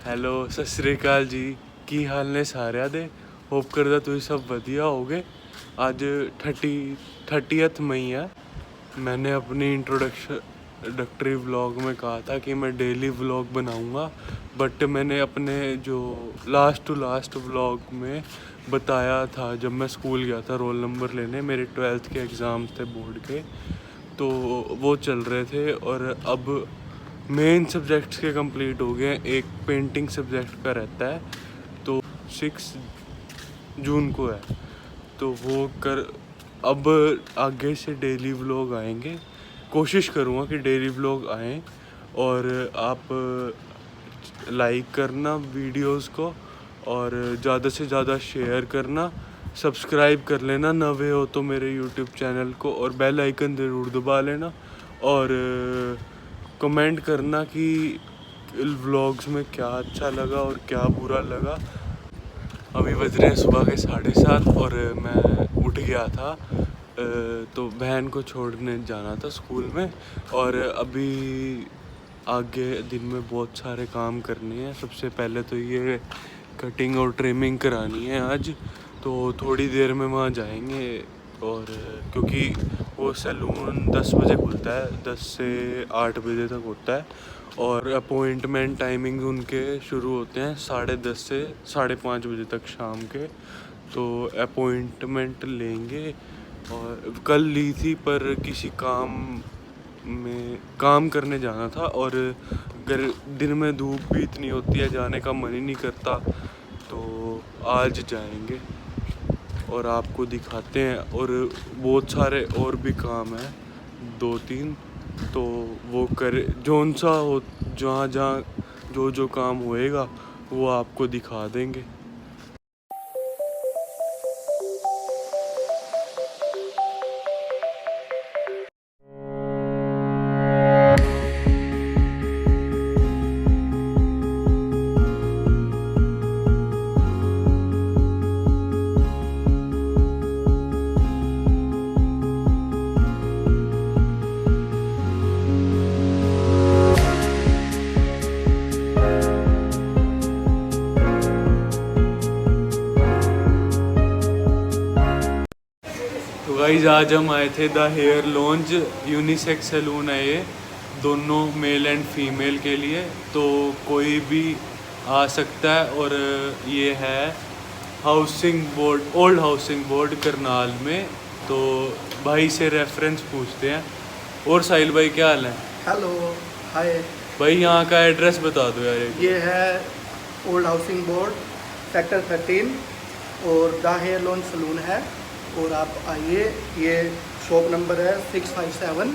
Hello ਸਤਿ ਸ਼੍ਰੀ ਅਕਾਲ ਜੀ। ਕੀ ਹਾਲ ਨੇ ਸਾਰਿਆਂ ਦੇ। ਹੋਪ ਕਰਦਾ ਤੁਸੀਂ सब बढ़िया होगे। आज 30 मई है। मैंने अपनी इंट्रोडक्टरी व्लॉग में कहा था कि मैं डेली व्लॉग बनाऊंगा, बट मैंने अपने जो लास्ट टू लास्ट व्लॉग में बताया था जब मैं स्कूल गया था रोल नंबर लेने, मेरे 12th के एग्ज़ाम थे बोर्ड के, तो वो चल रहे थे और अब मेन सब्जेक्ट्स के कंप्लीट हो गए हैं। एक पेंटिंग सब्जेक्ट का रहता है, तो 6 जून को है, तो वो कर अब आगे से डेली व्लॉग आएंगे। कोशिश करूँगा कि डेली व्लॉग आएँ और आप लाइक करना वीडियोस को और ज़्यादा से ज़्यादा शेयर करना, सब्सक्राइब कर लेना नए हो तो मेरे यूट्यूब चैनल को, और बेल आइकन ज़रूर दबा लेना, और कमेंट करना कि व्लॉग्स में क्या अच्छा लगा और क्या बुरा लगा। अभी बज रहे हैं सुबह के 7:30 और मैं उठ गया था, तो बहन को छोड़ने जाना था स्कूल में, और अभी आगे दिन में बहुत सारे काम करने हैं। सबसे पहले तो ये कटिंग और ट्रिमिंग करानी है आज, तो थोड़ी देर में वहाँ जाएंगे। और क्योंकि वो सैलून 10 बजे खुलता है, 10 से 8 बजे तक होता है, और अपॉइंटमेंट टाइमिंग उनके शुरू होते हैं 10:30 से 5:30 बजे तक शाम के। तो अपॉइंटमेंट लेंगे, और कल ली थी पर किसी काम करने जाना था, और दिन में धूप भी इतनी होती है, जाने का मन ही नहीं करता, तो आज जाएंगे और आपको दिखाते हैं। और बहुत सारे और भी काम हैं, 2-3, तो वो कर जौन सा हो, जहाँ जो काम होएगा वो आपको दिखा देंगे। गाइस आज हम आए थे the hair lounge, unisex salon है ये, दोनों मेल एंड फीमेल के लिए, तो कोई भी आ सकता है। और ये है housing board, old housing board Karnal में, तो भाई से रेफरेंस पूछते हैं। और साहिल भाई क्या हाल है। हेलो हाय भाई यहाँ का एड्रेस बता दो यार। ये है ओल्ड हाउसिंग बोर्ड सेक्टर 13 और द हेयर लॉन्ज सलून है, और आप आइए। ये शॉप नंबर है 657।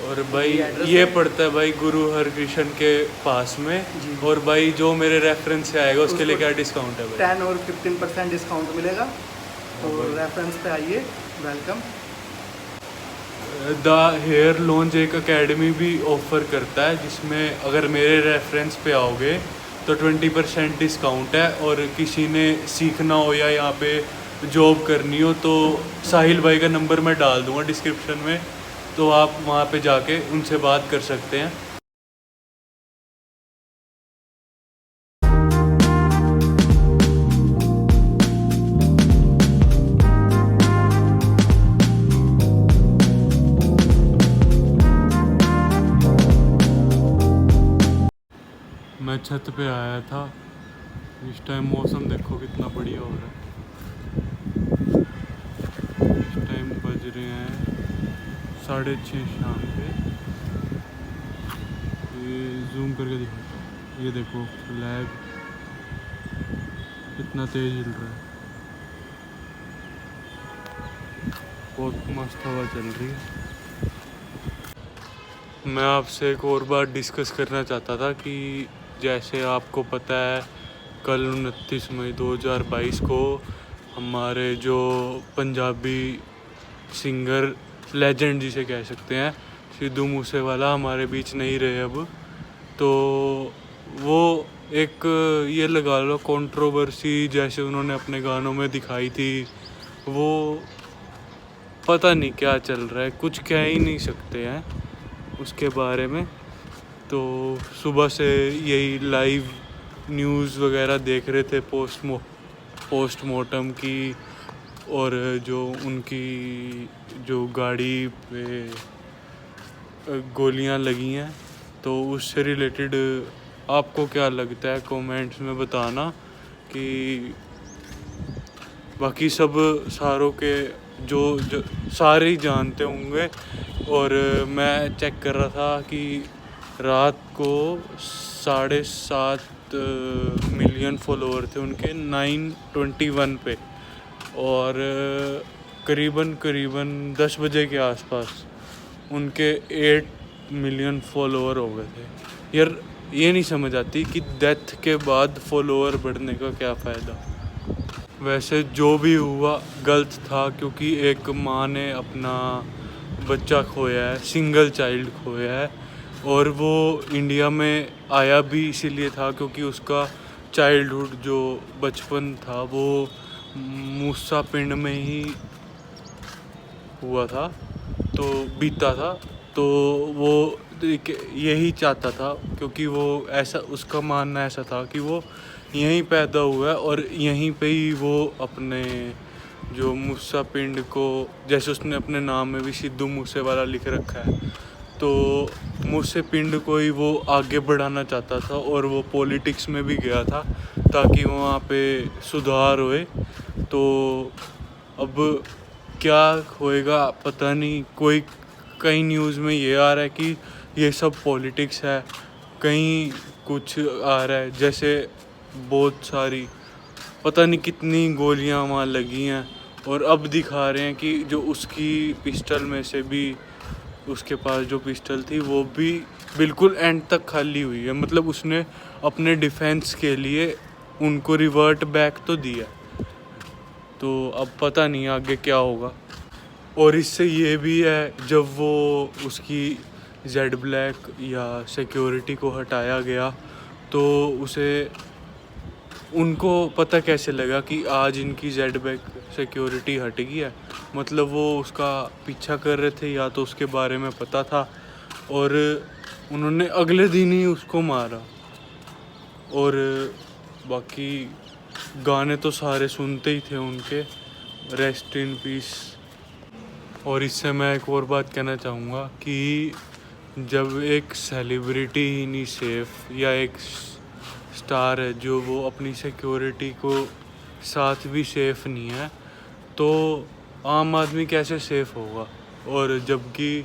और भाई ये पड़ता है भाई गुरु हरकृष्ण के पास में। और भाई जो मेरे रेफरेंस से आएगा उसके लिए क्या डिस्काउंट है भाई? 10 और 15% डिस्काउंट मिलेगा, तो रेफरेंस पे आइए। वेलकम। द हेयर लॉन्ज एक एकेडमी भी ऑफर करता है, जिसमें अगर मेरे रेफरेंस पे आओगे तो 20% डिस्काउंट है। और किसी ने सीखना हो या यहाँ पे जॉब करनी हो तो साहिल भाई का नंबर मैं डाल दूँगा डिस्क्रिप्शन में, तो आप वहाँ पे जाके उनसे बात कर सकते हैं। मैं छत पे आया था, इस टाइम मौसम देखो कितना बढ़िया हो रहा है। इस टाइम बज रहे हैं 6:30 शाम के। ये जूम करके दिखाता हूँ, ये देखो फ्लैग कितना तेज हिल रहा है, बहुत मस्त हवा चल रही है। मैं आपसे एक और बात डिस्कस करना चाहता था कि जैसे आपको पता है कल 29 मई 2022 को हमारे जो पंजाबी सिंगर लेजेंड जिसे कह सकते हैं सिद्धू मूसेवाला हमारे बीच नहीं रहे अब, तो वो एक ये लगा लो कंट्रोवर्सी जैसे उन्होंने अपने गानों में दिखाई थी, वो पता नहीं क्या चल रहा है, कुछ कह ही नहीं सकते हैं उसके बारे में। तो सुबह से यही लाइव न्यूज़ वगैरह देख रहे थे पोस्टमार्टम की, और जो उनकी जो गाड़ी पे गोलियां लगी हैं, तो उससे रिलेटेड आपको क्या लगता है कमेंट्स में बताना। कि बाकी सब सारों के जो सारे ही जानते होंगे। और मैं चेक कर रहा था कि रात को 7.5 मिलियन फॉलोअर थे उनके 921 पे, और करीबन 10 बजे के आसपास उनके 8 मिलियन फॉलोअर हो गए थे। यार ये नहीं समझ आती कि डेथ के बाद फॉलोअर बढ़ने का क्या फ़ायदा। वैसे जो भी हुआ गलत था, क्योंकि एक माँ ने अपना बच्चा खोया है, सिंगल चाइल्ड खोया है, और वो इंडिया में आया भी इसीलिए था क्योंकि उसका चाइल्डहुड जो बचपन था वो मूसा पिंड में ही हुआ था, तो बीता था। तो वो यही चाहता था, क्योंकि वो ऐसा उसका मानना ऐसा था कि वो यहीं पैदा हुआ है और यहीं पे ही वो अपने जो मूसा पिंड को, जैसे उसने अपने नाम में भी सिद्धू मूसे वाला लिख रखा है, तो मूसे पिंड को ही वो आगे बढ़ाना चाहता था, और वो पॉलिटिक्स में भी गया था ताकि वहाँ पे सुधार होए। तो अब क्या होएगा पता नहीं। कई न्यूज़ में ये आ रहा है कि ये सब पॉलिटिक्स है, कहीं कुछ आ रहा है जैसे बहुत सारी पता नहीं कितनी गोलियां वहाँ लगी हैं, और अब दिखा रहे हैं कि जो उसकी पिस्टल में से भी, उसके पास जो पिस्टल थी वो भी बिल्कुल एंड तक खाली हुई है। मतलब उसने अपने डिफेंस के लिए उनको रिवर्ट बैक तो दिया। तो अब पता नहीं आगे क्या होगा। और इससे ये भी है, जब वो उसकी जेड ब्लैक या सिक्योरिटी को हटाया गया तो उनको पता कैसे लगा कि आज इनकी जेड ब्लैक सिक्योरिटी हट गई है। मतलब वो उसका पीछा कर रहे थे, या तो उसके बारे में पता था, और उन्होंने अगले दिन ही उसको मारा। और बाकी गाने तो सारे सुनते ही थे उनके, रेस्ट इन पीस। और इससे मैं एक और बात कहना चाहूँगा कि जब एक सेलिब्रिटी ही नहीं सेफ, या एक स्टार है जो वो अपनी सिक्योरिटी को साथ भी सेफ नहीं है, तो आम आदमी कैसे सेफ होगा। और जबकि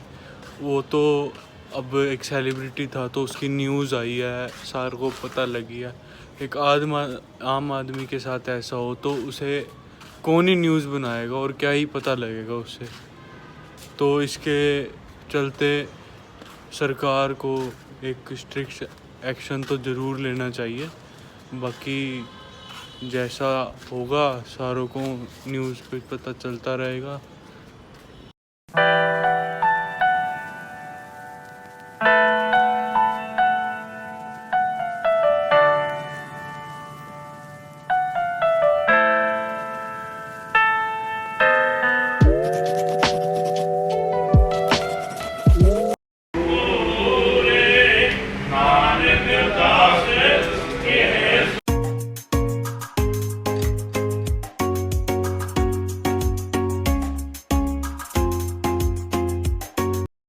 वो तो अब एक सेलिब्रिटी था, तो उसकी न्यूज़ आई है, सार को पता लगी है। एक आम आदमी के साथ ऐसा हो तो उसे कौन ही न्यूज़ बनाएगा, और क्या ही पता लगेगा उससे। तो इसके चलते सरकार को एक स्ट्रिक्ट एक्शन तो ज़रूर लेना चाहिए। बाकी जैसा होगा सारों को न्यूज़ पे पता चलता रहेगा।